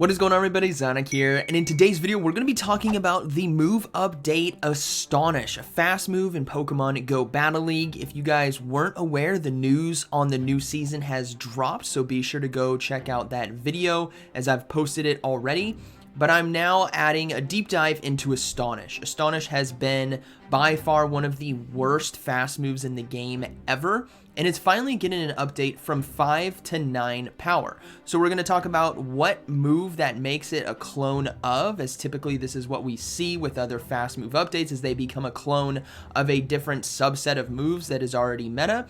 What is going on, everybody? ZyoniK here, and in today's video we're going to be talking about the move update Astonish, a fast move in Pokemon Go Battle League. If you guys weren't aware, the news on the new season has dropped, so be sure to go check out that video as I've posted it already. But I'm now adding a deep dive into Astonish. Astonish has been by far one of the worst fast moves in the game ever, and it's finally getting an update from 5 to 9 power. So we're going to talk about what move that makes it a clone of, as typically this is what we see with other fast move updates, as they become a clone of a different subset of moves that is already meta,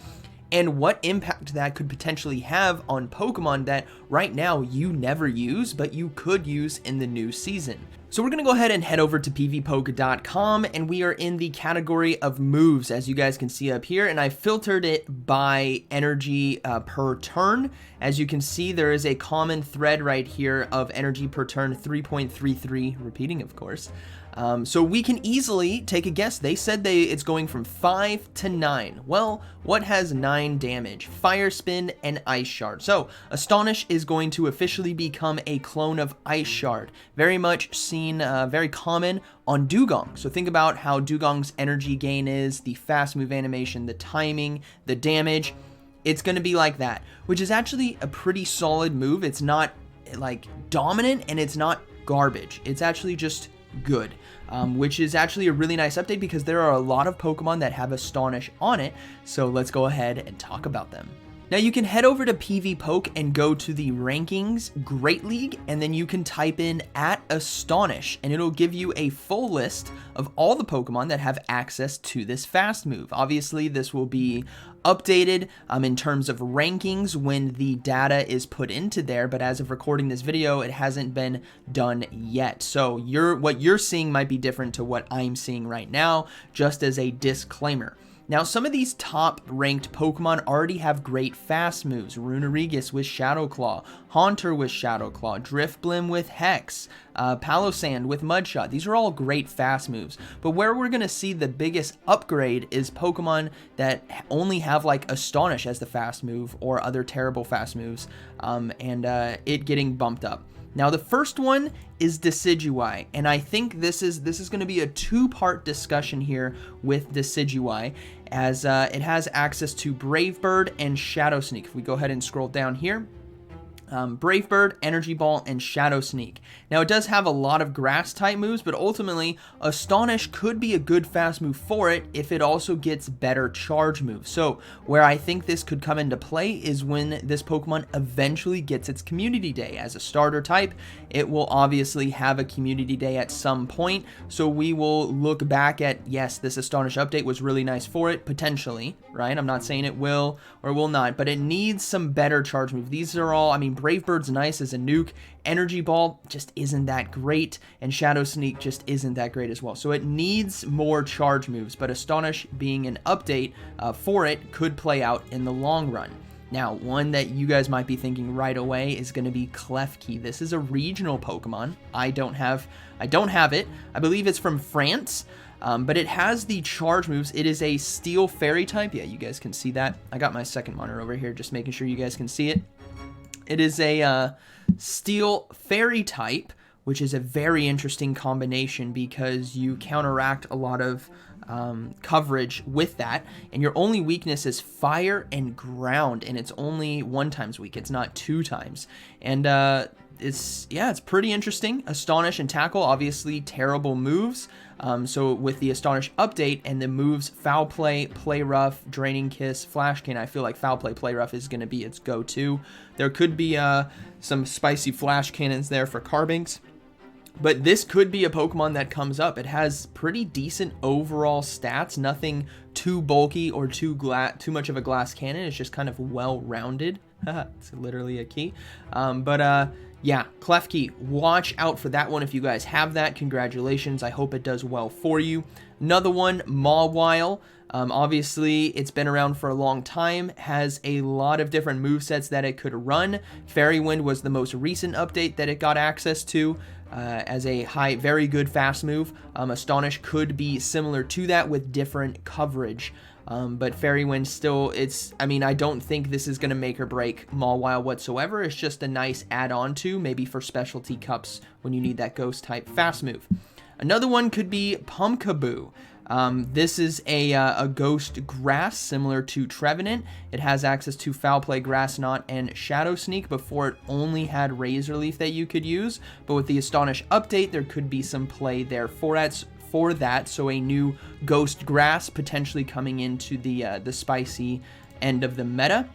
and what impact that could potentially have on Pokemon that right now you never use, but you could use in the new season. So we're going to go ahead and head over to pvpoke.com, and we are in the category of moves, as you guys can see up here, and I filtered it by energy per turn. As you can see, there is a common thread right here of energy per turn 3.33, repeating of course. So we can easily take a guess. They said it's going from 5 to 9. Well, what has 9 damage? Fire Spin and Ice Shard. So Astonish is going to officially become a clone of Ice Shard. Very much seen, very common on Dugong. So think about how Dugong's energy gain is, the fast move animation, the timing, the damage. It's going to be like that, which is actually a pretty solid move. It's not like dominant and it's not garbage. It's actually just good, which is actually a really nice update because there are a lot of Pokemon that have Astonish on it. So let's go ahead and talk about them. Now you can head over to PvPoke and go to the rankings Great League, and then you can type in @Astonish and it'll give you a full list of all the Pokemon that have access to this fast move. Obviously this will be updated in terms of rankings when the data is put into there, but as of recording this video it hasn't been done yet. So what you're seeing might be different to what I'm seeing right now, just as a disclaimer. Now, some of these top-ranked Pokemon already have great fast moves. Runerigus with Shadow Claw, Haunter with Shadow Claw, Drifblim with Hex, Palossand with Mudshot. These are all great fast moves. But where we're going to see the biggest upgrade is Pokemon that only have like Astonish as the fast move or other terrible fast moves, and it getting bumped up. Now the first one is Decidueye, and I think this is going to be a two-part discussion here with Decidueye, as it has access to Brave Bird and Shadow Sneak. If we go ahead and scroll down here, Brave Bird, Energy Ball, and Shadow Sneak. Now it does have a lot of grass type moves, but ultimately Astonish could be a good fast move for it if it also gets better charge moves. So where I think this could come into play is when this Pokemon eventually gets its community day. As a starter type, it will obviously have a community day at some point, so we will look back at, yes, this Astonish update was really nice for it, potentially, right? I'm not saying it will or will not, but it needs some better charge moves. These are all, I mean, Brave Bird's nice as a nuke, Energy Ball just isn't that great, and Shadow Sneak just isn't that great as well. So it needs more charge moves, but Astonish being an update for it could play out in the long run. Now, one that you guys might be thinking right away is going to be Klefki. This is a regional Pokemon. I don't have it. I believe it's from France. But it has the charge moves. It is a Steel Fairy type. Yeah, you guys can see that. I got my second monitor over here, just making sure you guys can see it. It is a Steel Fairy type, which is a very interesting combination because you counteract a lot of coverage with that, and your only weakness is fire and ground, and it's only 1 times weak. It's not 2 times. And it's pretty interesting. Astonish and Tackle, obviously terrible moves. So with the Astonish update and the moves Foul Play, Play Rough, Draining Kiss, Flash Cannon, I feel like Foul Play, Play Rough is going to be its go-to. There could be some spicy Flash Cannons there for Carbinks. But this could be a Pokemon that comes up. It has pretty decent overall stats, nothing too bulky or too much of a glass cannon. It's just kind of well-rounded. It's literally a key. Yeah, Klefki, watch out for that one if you guys have that. Congratulations. I hope it does well for you. Another one, Mawile. Obviously, it's been around for a long time, has a lot of different movesets that it could run. Fairy Wind was the most recent update that it got access to as a very good fast move. Astonish could be similar to that with different coverage. But Fairy Wind still, I mean, I don't think this is going to make or break Mawile whatsoever. It's just a nice add-on to, maybe for specialty cups when you need that ghost type fast move. Another one could be Pumpkaboo. This is a ghost grass similar to Trevenant. It has access to Foul Play, Grass Knot, and Shadow Sneak. Before, it only had Razor Leaf that you could use, but with the Astonish update, there could be some play there for that. So a new ghost grass potentially coming into the spicy end of the meta.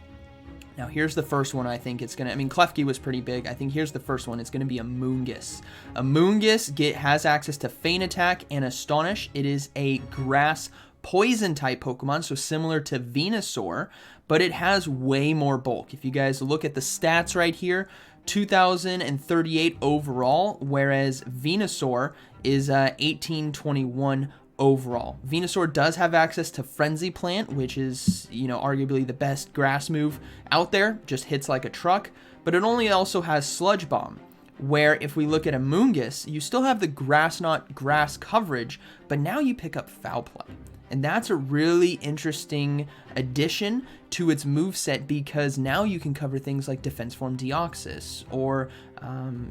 Now, here's the first one I think it's going to... I mean, Klefki was pretty big. I think here's the first one. It's going to be a Moongus. A Moongus has access to Feint Attack and Astonish. It is a grass poison-type Pokemon, so similar to Venusaur, but it has way more bulk. If you guys look at the stats right here, 2,038 overall, whereas Venusaur is 1,821 overall. Venusaur does have access to Frenzy Plant, which is, you know, arguably the best grass move out there. Just hits like a truck. But it only also has Sludge Bomb, where if we look at a Moongus, you still have the Grass Knot grass coverage, but now you pick up Foul Play. And that's a really interesting addition to its moveset, because now you can cover things like Defense Form Deoxys, or,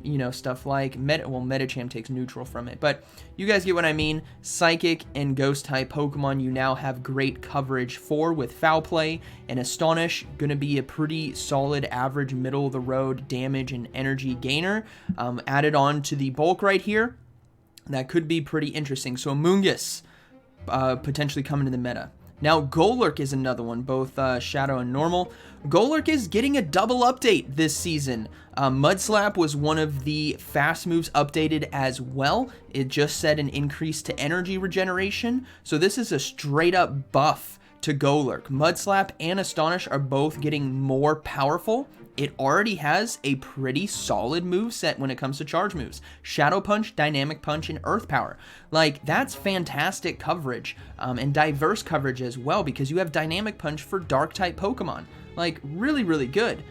you know, stuff like Medicham takes neutral from it. But you guys get what I mean. Psychic and Ghost type Pokemon you now have great coverage for with Foul Play, and Astonish going to be a pretty solid average middle of the road damage and energy gainer. Added on to the bulk right here, that could be pretty interesting. So a Moongus potentially coming to the meta. Now, Golurk is another one, both Shadow and Normal. Golurk is getting a double update this season. Mudslap was one of the fast moves updated as well. It just said an increase to energy regeneration, so this is a straight up buff to Golurk. Mudslap and Astonish are both getting more powerful. It already has a pretty solid move set when it comes to charge moves. Shadow Punch, Dynamic Punch, and Earth Power. Like, that's fantastic coverage, and diverse coverage as well, because you have Dynamic Punch for Dark-type Pokemon. Like, really, really good.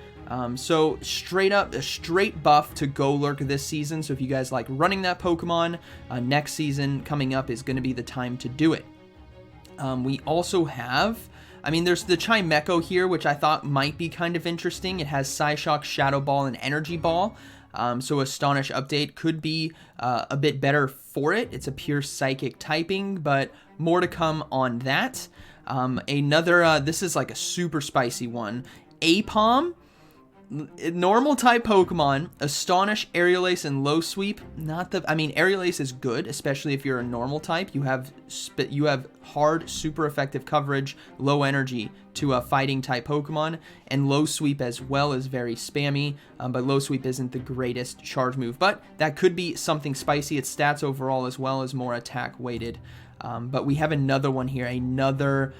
So, straight up, a straight buff to Golurk this season, so if you guys like running that Pokemon, next season coming up is going to be the time to do it. We also have... I mean, there's the Chimecho here, which I thought might be kind of interesting. It has Psyshock, Shadow Ball, and Energy Ball. So Astonish update could be a bit better for it. It's a pure Psychic typing, but more to come on that. This is like a super spicy one. Apom. Normal type Pokemon, Astonish, Aerial Ace, and Low Sweep. Aerial Ace is good, especially if you're a normal type. You have hard, super effective coverage, low energy to a fighting type Pokemon, and Low Sweep as well is very spammy, but Low Sweep isn't the greatest charge move, but that could be something spicy. Its stats overall as well as more attack weighted. But we have another one here. Another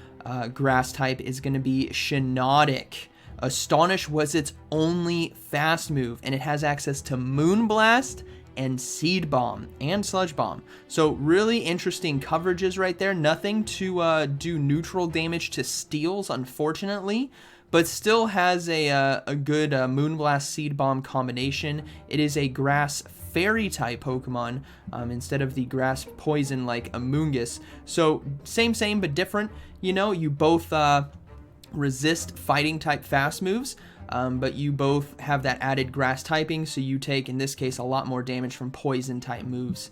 grass type is going to be Shiinotic. Astonish was its only fast move, and it has access to Moonblast and Seed Bomb and Sludge Bomb. So really interesting coverages right there. Nothing to do neutral damage to steals, unfortunately, but still has a good Moonblast Seed Bomb combination. It is a grass fairy type Pokemon instead of the grass poison like a Moongus. So same but different. You know, you both resist fighting type fast moves, but you both have that added grass typing, so you take, in this case, a lot more damage from poison type moves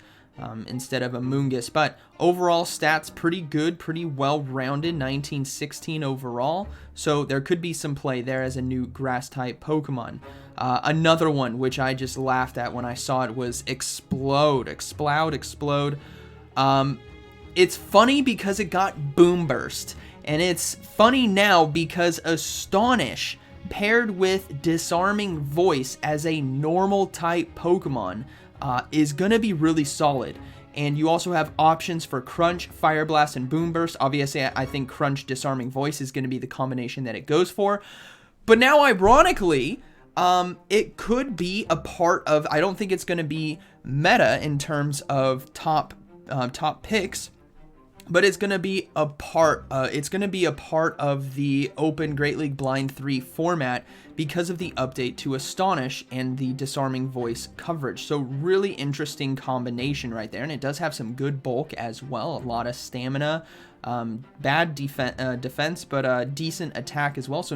instead of a Moongus. But overall stats pretty good, pretty well-rounded, 1916 overall, so there could be some play there as a new grass type Pokemon. Another one which I just laughed at when I saw it was Explode. It's funny because it got Boom Burst. And it's funny now because Astonish paired with Disarming Voice as a normal type Pokemon is going to be really solid. And you also have options for Crunch, Fire Blast, and Boom Burst. Obviously, I think Crunch, Disarming Voice is going to be the combination that it goes for. But now, ironically, it could be a part of... I don't think it's going to be meta in terms of top picks. but it's gonna be a part. It's gonna be a part of the Open Great League Blind 3 format because of the update to Astonish and the disarming voice coverage. So really interesting combination right there, and it does have some good bulk as well. A lot of stamina, bad defense, but decent attack as well. So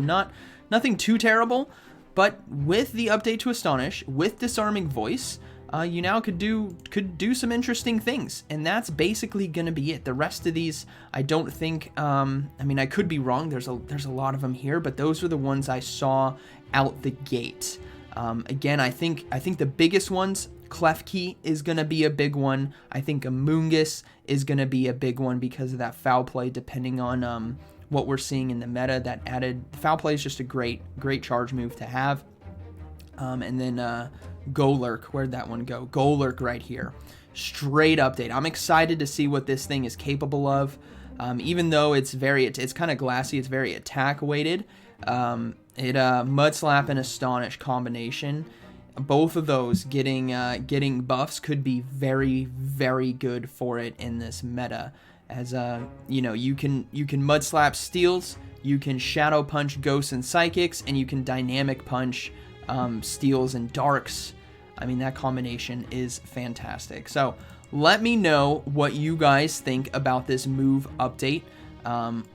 nothing too terrible. But with the update to Astonish, with disarming voice, you now could do some interesting things, and that's basically gonna be it. The rest of these, I don't think. I mean, I could be wrong. There's a lot of them here, but those are the ones I saw out the gate. Again, I think the biggest ones. Klefki is gonna be a big one. I think Amoonguss is gonna be a big one because of that foul play. Depending on what we're seeing in the meta, that added foul play is just a great charge move to have. And then Golurk, where'd that one go? Golurk right here. Straight update. I'm excited to see what this thing is capable of. Even though it's kind of glassy, it's very attack weighted. Mud Slap and Astonish combination. Both of those getting buffs could be very, very good for it in this meta. As you know, you can Mud Slap Steals, you can Shadow Punch Ghosts and Psychics, and you can Dynamic Punch Steals and Darks. I mean, that combination is fantastic. So let me know what you guys think about this move update.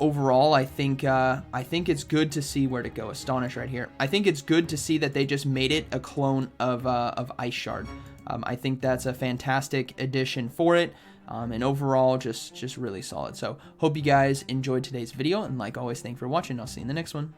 Overall, I think it's good to see where to go. Astonish right here. I think it's good to see that they just made it a clone of Ice Shard. I think that's a fantastic addition for it. And overall, just really solid. So hope you guys enjoyed today's video, and like always, thanks for watching. I'll see you in the next one.